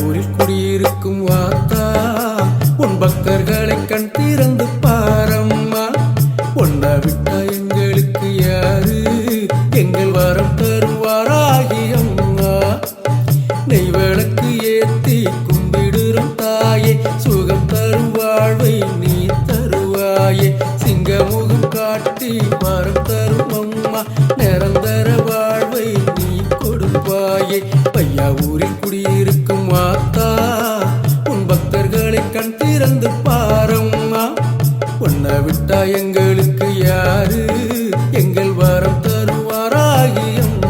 ஊரில் குடியிருக்கும் வாத்தா, உன் பக்தர்களை கண் திறந்து பாரம்மா. உன்னை விட்டா எங்களுக்கு யாரு, எங்கள் வரம் தருவாராகி அம்மா. நெய் விளக்கு ஏத்தி கும்பிடுறோம் தாயே, சுகம் தரும் வாழ்வை நீ தருவாயே. சிங்கமுகம் காட்டி வரம் தரும் அம்மா, நிரந்தர வாழ்வை நீ கொடுப்பாயே. பையா ஊரில் குடியிருக்கும் வாத்தா, உன் பக்தர்களை கண் திறந்து பாரம்மா. உன்னை விட்டா எங்களுக்கு யாரு, எங்கள் வரம் தருவாராகி அம்மா.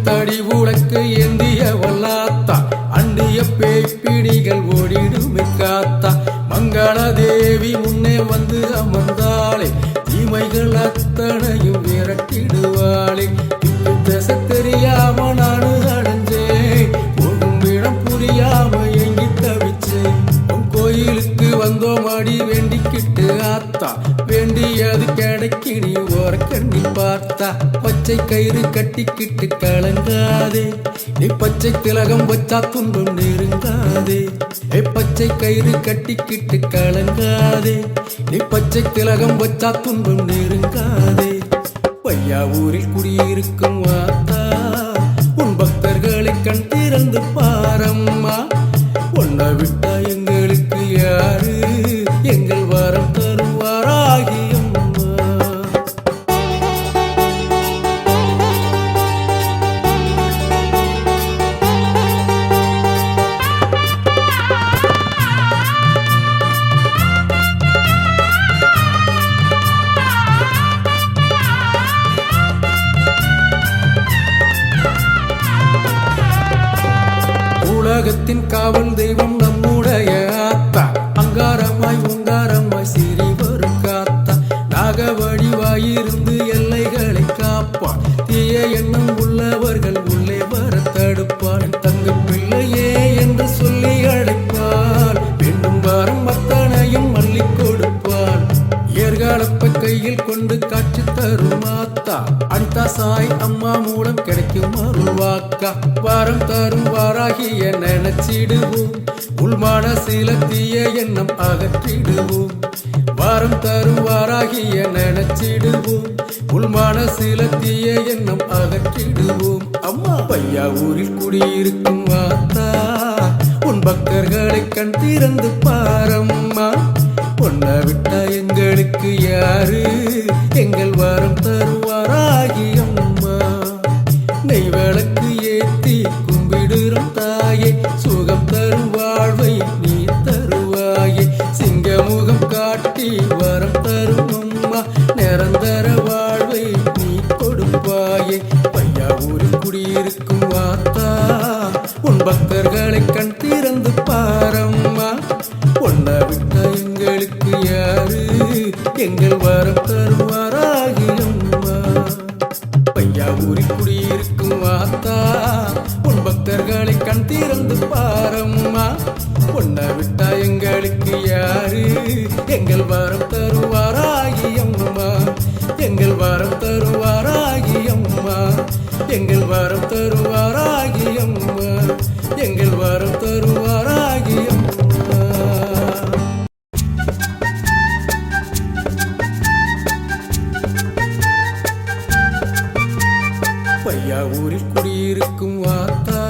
தடி உலக்கு ஏந்திய வல்லாத்தா, அண்டிய பேய்பிடிகள் ஓடிடுமே காத்தா. மங்கள தேவி முன்னே வந்து அமர்ந்தாளே, தீமைகள் அத்தனையும் விரட்டிடுவாளே. திசை தெரியாம நானு அடைஞ்சேன், போகும் இடம் புரியாம எங்கி தவிச்சேன். உன் கோயிலுக்கு வந்தோம் அடி வேண்டிக்கிட்டு ஆத்தா, வேண்டியது கிடைக்கி நீ ஓர கண்ணி பார்த்தா. பச்சை கயிறு கட்டிக்கிட்டு கலங்காதே, நீ பச்சை திலகம் வச்சா துன்பம் நெருங்காதே. பச்சை கயிறு கட்டிக்கிட்டு கலங்காதே, நீ பச்சை திலகம் வச்சா துன்பம் நெருங்காதே. பையா ஊரில் குடியிருக்கும் வாத்தா, உன் பக்தர்களை கண் திறந்து பாரம்மா. உன்னை விட்டா எங்களுக்கு யாரு, எங்கள் வரம் தருவாராகி அம்மா. உலகத்தின் காவல் தெய்வம் நம்முடைய ஆத்தா, அங்காரமாய் உங்காரமாய் சிறி வரும் காத்தா. நாகவடிவாயிருந்து எல்லைகளை காப்பான், தீய எண்ணம் உள்ளவர்கள் உள்ளே வர தடுப்பான். தங்க பிள்ளையே என்று சொல்லி அழைப்பான், வேண்டும் வாரம் அத்தனையும் மல்லி கொடுப்பான். ஏற்காலப்ப கையில் கொண்டு காட்சி தரும் ஆத்தா, அனிதா சாய் அம்மா மூலம் கிடைக்கும் அருள்வாக்கா. வாரம் தரும் வாராகிய நினைச்சிடுவோம், உள்மான சில தீய எண்ணம் அகற்றிடுவோம். வாரம் தரும் வாராகிய நினைச்சிடுவோம், உள்மான சில தீய எண்ணம் அகற்றிடுவோம் அம்மா. பையா ஊரில் குடியிருக்கும் வாத்தா, உன் பக்தர்களை கண் திறந்து பாரம்மா. உன்னை விட்டா எங்களுக்கு யாரு, எங்கள் வரம் தருவாராகி அம்மா. நெய் விளக்கு ஏத்தி கும்பிடுறோம் தாயே, சுகம் தரும் வாழ்வை நீ தருவாயே. சிங்கமுகம் காட்டி வரம் தரும் அம்மா, நிரந்தர வாழ்வை நீ கொடுப்பாயே. பையா ஊரில் குடியிருக்கும் வாத்தா, உன் பக்தர்களை கண் திறந்து பாரம்மா. உன்னை விட்டா எங்களுக்கு யாரு, எங்கள் வரம் தருவாராகி அம்மா. பையா ஊரில் குடியிருக்கும் வாத்தா, உன் பக்தர்களை கண் திறந்து பாரம்மா. உன்னை விட்டா எங்களுக்கு யாரு, எங்கள் வரம் தருவாராகி அம்மா. எங்கள் வரம் தருவாராகி அம்மா, எங்கள் வரம் தருவாராகி அம்மா, எங்கள் வரம் தருவாராகி அம்மா. பையா ஊரில் குடியிருக்கும் வாத்தா,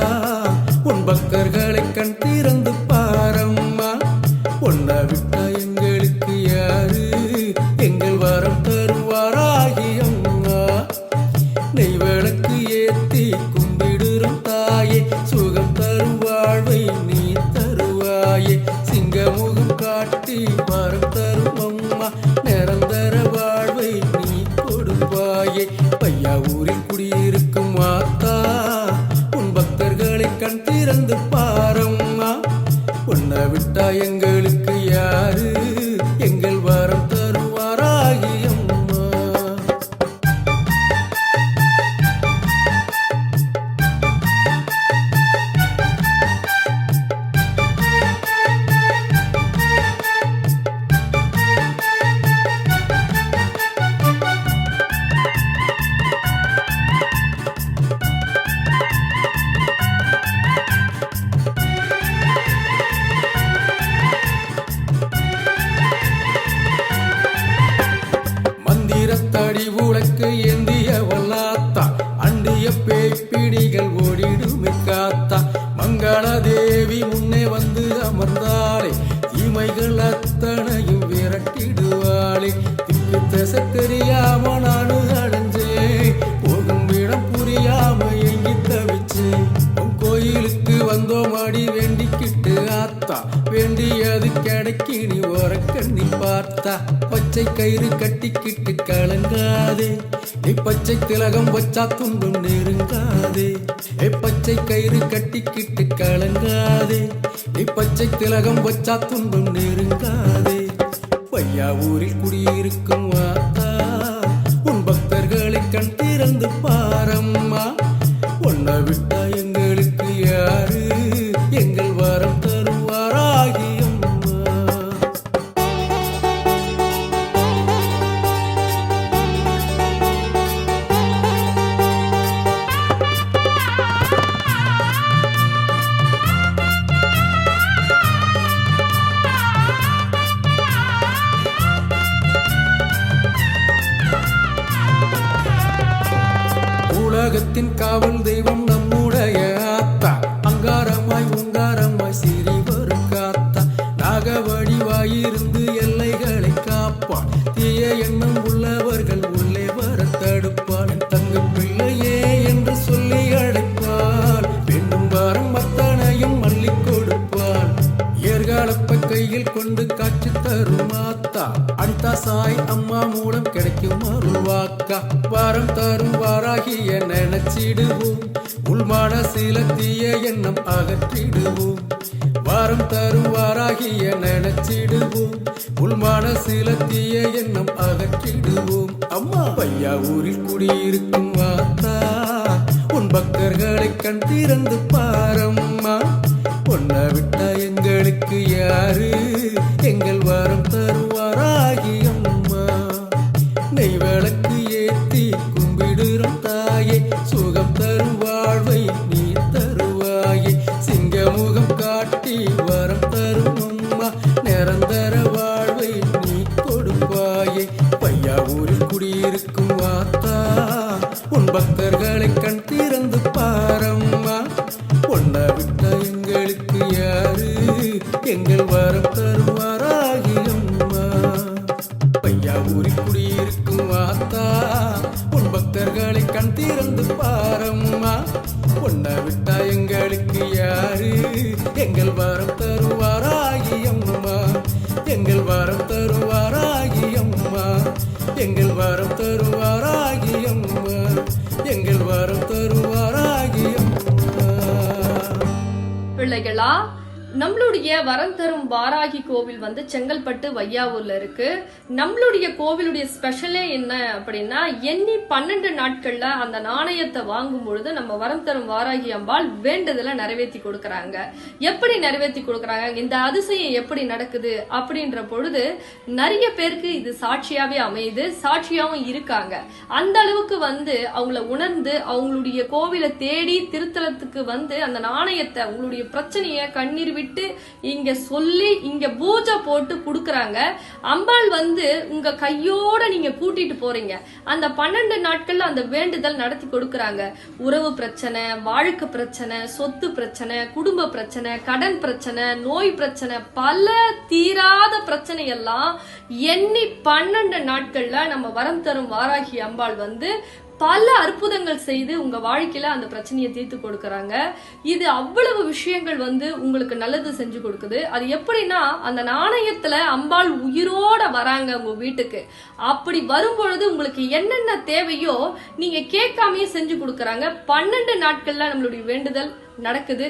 உன் பக்தர்களை கண் திறந்து பாரம்மா. உன்னை விட்டா எங்களுக்கு யாரு, எங்கள் வரம் தருவாராகி அம்மா. நெய் விளக்கு ஏத்தி கும்பிடுறோம் தாயே, சுகம் தரும் வாழ்வை நீ தருவாயே. சிங்கமுகம் காட்டி வரம் தரும் அம்மா, நிரந்தர வாழ்வை நீ கொடுப்பாயே. பையா ஊரில் குடியிருக்கும் வாத்தா, உன் பக்தர்களை கண் திறந்து பாரம்மா. தடி உலக்கு ஏந்திய வல்லாத்தா அண்டிய பேய்பிடிகள் ஓடிடுமே காத்தா மங்கள தேவி முன்னே வந்து அமர்ந்தாளே தீமைகள் அத்தனையும் விரட்டிடுவாளே திக்கு திசை தெரியாம நானு அடைஞ்சேன் போகும் இடம் புரியாம எங்கி தவிச்சேன் உன் கோயிலுக்கு வந்தோம் அடி வேண்டிக்கிட்டு ஆத்தா வேண்டியது கிடைக்கி நீ ஓரக்கண்ணி பார்த்தா பச்சை கயிறு கட்டிக்கிட்டு கலங்காதே நீ பச்சை திலகம் வச்சா துன்பம் நெருங்காதே பச்சை கயிறு கட்டிக்கிட்டு கலங்காதே நீ பச்சை திலகம் வச்சா துன்பம் நெருங்காதே பையா ஊரில் குடியிருக்கும் வாத்தா உன் பக்தர்களை கண் திறந்து பாரம்மா உன்னை விட்டா எங்களுக்கு யாரு எங்கள் வரம் தருவாராகி உலகத்தின் காவல் தெய்வம் நம்முடைய ஆத்தா அங்காரமாய் உங்காரமாய் சிறி வரும் காத்தா நாகவடிவாயிருந்து எல்லைகளை காப்பான் தீய எண்ணம் உள்ளவர்கள் உள்ளே வர தடுப்பான் தங்க பிள்ளையே என்று சொல்லி அழைப்பான் வேண்டும் வாரம் அத்தனையும் மல்லி கொடுப்பான் ஏற்காலப்ப கையில் கொண்டு காட்சி தரும் ஆத்தா அனிதா சாய் அம்மா மூலம் கிடைக்கும் அருள்வாக்கா வாரம் தரும் வாராகிய நினைச்சிடுவோம் உள்மான சில தீய எண்ணம் அகற்றிடுவோம் வாரம் தரும் வாராகிய நினைச்சிடுவோம் உள்மான சில தீய எண்ணம் அகற்றிடுவோம் அம்மா பையா ஊரில் குடியிருக்கும் வாத்தா உன் பக்தர்களை கண் திறந்து பாரம்மா உன்னை விட்டா எங்களுக்கு யாரு எங்கள் வாரம் தருவாராகி அம்மா நெய் விளக்கு ஏத்தி கும்பிடுறோம் தாயே சுகம் தரும் வாழ்வை நீ தருவாயே சிங்கமுகம் காட்டி வரம் தரும் அம்மா நிரந்தர வாழ்வை நீ கொடுப்பாயே பையா ஊரில் குடியிருக்கும் வாத்தா உன் பக்தர்களை கண் திறந்து பாரம்மா உன்னை விட்டா எங்களுக்கு யாரு எங்கள் வரம் தருவாராகி அம்மா பையா ஊரில் குடியிருக்கும் வாத்தா உன் பக்தர்களை கண் திறந்து பாரம்மா உன்னை விட்டா எங்களுக்கு யாரு எங்கள் வரம் தருவாராகி அம்மா எங்கள் வரம் தருவாராகி அம்மா எங்கள் வரம் தருவாராகி அம்மா எங்கள் வரம் தருவாராகி அம்மா பிள்ளைகளா நம்மளுடைய வரம் தரும் வாராகி கோவில் வந்து செங்கல்பட்டு வையாவூர்ல இருக்கு. நம்மளுடைய கோவிலுடைய ஸ்பெஷலே என்ன அப்படின்னா எண்ணி 12 நாட்கள்ல அந்த நாணயத்தை வாங்கும் பொழுது நம்ம வரம் தரும் வாராகி அம்பாள் வேண்டுதலை நிறைவேற்றி கொடுக்கறாங்க. எப்படி நிறைவேற்றி கொடுக்கறாங்க, இந்த அதிசயம் எப்படி நடக்குது அப்படின்ற பொழுது நிறைய பேருக்கு இது சாட்சியாவே அமையுது, சாட்சியாவும் இருக்காங்க. அந்த அளவுக்கு வந்து அவங்கள உணர்ந்து அவங்களுடைய கோவிலை தேடி திருத்தலத்துக்கு வந்து அந்த நாணயத்தை உங்களுடைய பிரச்சனைய கண்ணீர் விட்டு இங்க சொல்லி இங்க பூஜை போட்டு குடுக்கறாங்க. அம்பாள் வந்து உங்க கையோட நீங்க கூட்டிட்டு போறீங்க. அந்த 12 நாட்கள்ல அந்த வேண்டுதல் நடத்தி கொடுக்கறாங்க. உறவு பிரச்சனை, வாழ்க்கை பிரச்சனை, சொத்து பிரச்சனை, குடும்ப பிரச்சனை, கடன் பிரச்சனை, நோய் பிரச்சனை, பல தீராத பிரச்சனை எல்லாம் எண்ணி 12 நாட்கள்ல நம்ம வரம் தரும் வாராகி அம்பாள் வந்து பல அற்புதங்கள் செய்து உங்க வாழ்க்கையில அந்த பிரச்சனையை தீர்த்து கொடுக்கறாங்க. இது அவ்வளவு விஷயங்கள் வந்து உங்களுக்கு நல்லது செஞ்சு கொடுக்குது. அது எப்படின்னா அந்த நாணயத்துல அம்பாள் உயிரோட வராங்க உங்க வீட்டுக்கு. அப்படி வரும்பொழுது உங்களுக்கு என்னென்ன தேவையோ நீங்க கேட்காமயே செஞ்சு கொடுக்கறாங்க. 12 நாட்கள்ல நம்மளுடைய வேண்டுதல் நடக்குது.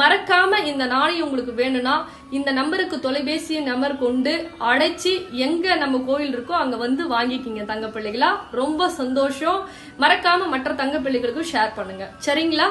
மறக்காம இந்த நாணயம் உங்களுக்கு வேணும்னா இந்த நம்பருக்கு தொலைபேசி நம்பர் கொண்டு அழைச்சி எங்க நம்ம கோயில் இருக்கோ அங்க வந்து வாங்கிக்கிங்க தங்க பிள்ளைகளா. ரொம்ப சந்தோஷம். மறக்காம மற்ற தங்க பிள்ளைகளுக்கும் ஷேர் பண்ணுங்க. சரிங்களா?